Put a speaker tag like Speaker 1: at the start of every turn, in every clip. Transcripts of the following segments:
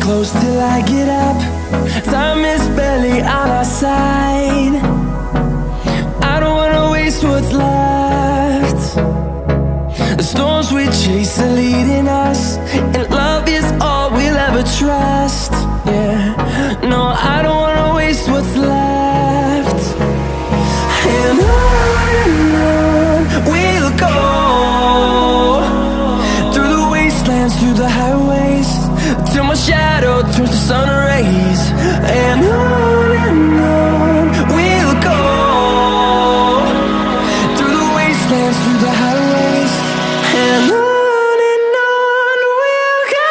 Speaker 1: close till I get up. Time is barely on our side. I don't wanna waste what's left. The storms we chase are leading us, and love is all we'll ever trust. Yeah, no, I don't wanna waste what's left. And on we'll go, through the wastelands, through the highways, till my shadow turns to sun rays. And on we'll go, through the wastelands, through the highways, and on we'll go.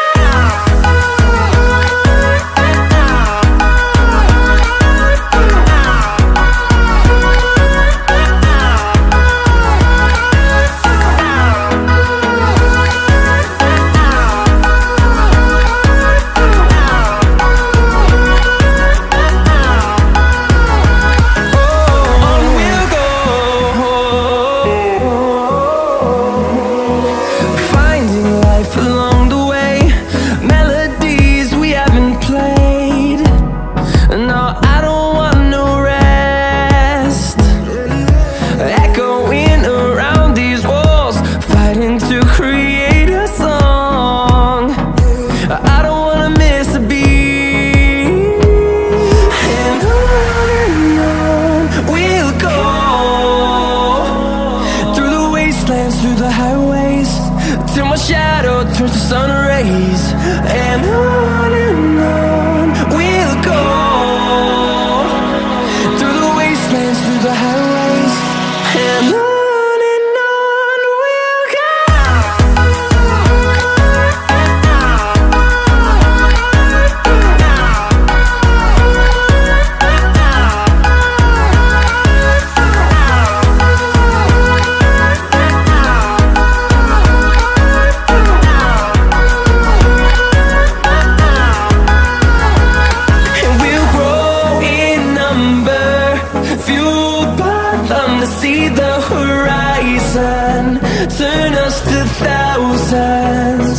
Speaker 1: Through the highways, till my shadow turns to sun rays. And on we'll go, through the wastelands, through the highways, and on we'll go. To see the horizon turn us to thousands,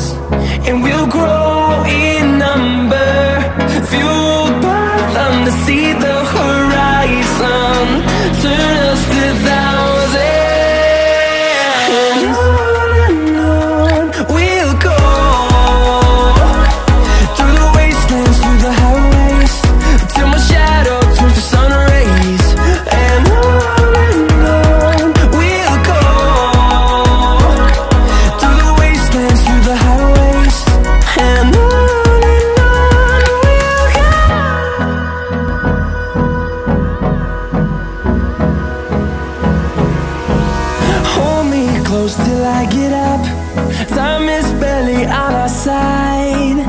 Speaker 1: and we'll grow in number, fueled by them. To see the horizon turn us to thousands, and on we'll go, through the wastelands, through the highways, till my shadow turns to sun rays. And close till I get up. Time is barely on our side.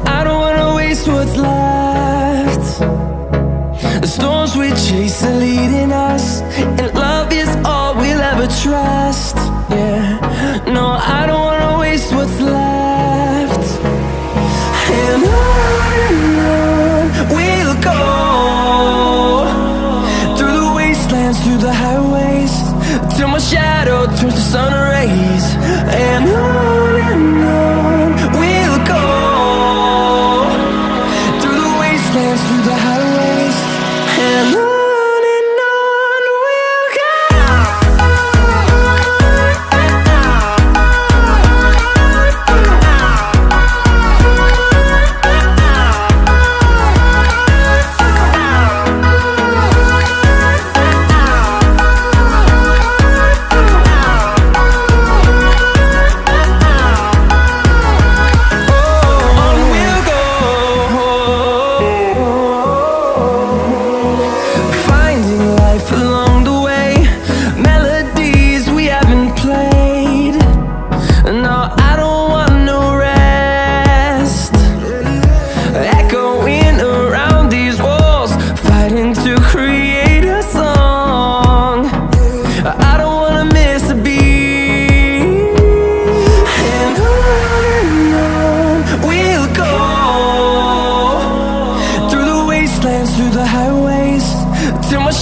Speaker 1: I don't wanna waste what's left. The storms we chase are leading us, and love is all we'll ever trust. Yeah, no, I don't wanna waste what's left. And on we'll go, through the wastelands, through the highways, till my shadow turns to sun rays. And on we'll go, through the wastelands, through the highways, and on we'll go.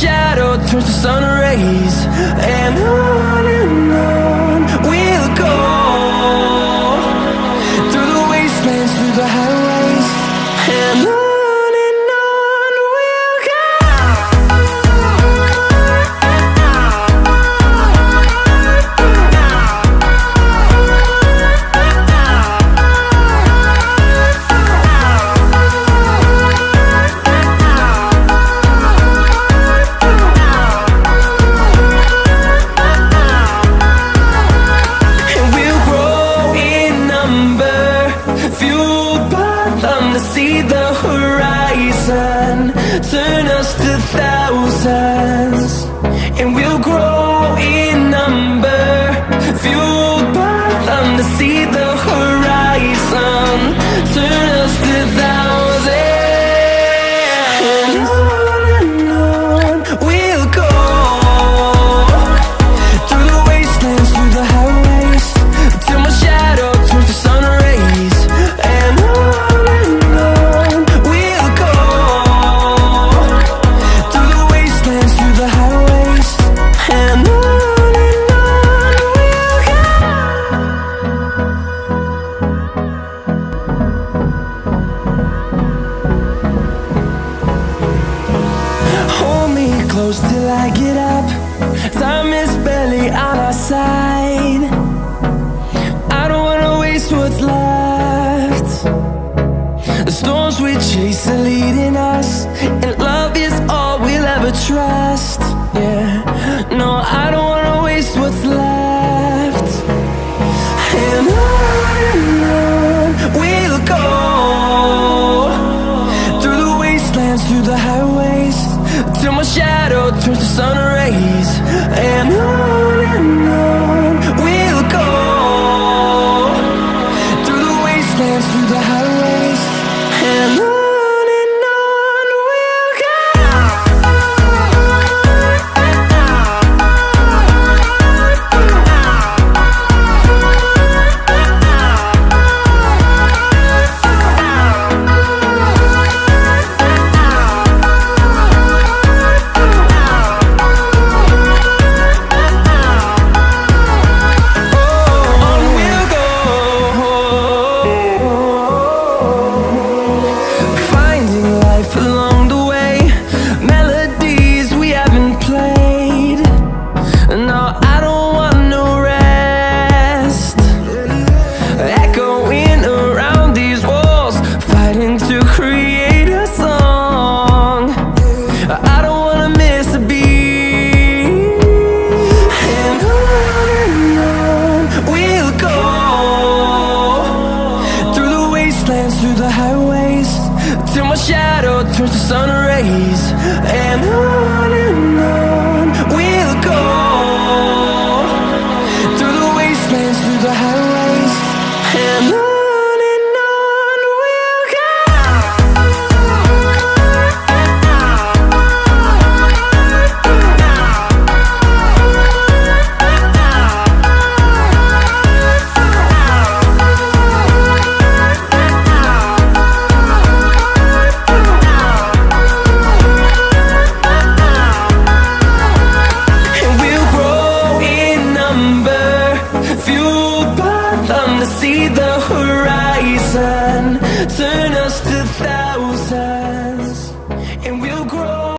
Speaker 1: shadow turns to sun rays, and on we'll go, through the wastelands, through the highways. are leading us, and love is all we'll ever trust. Yeah, no, I don't wanna waste what's left.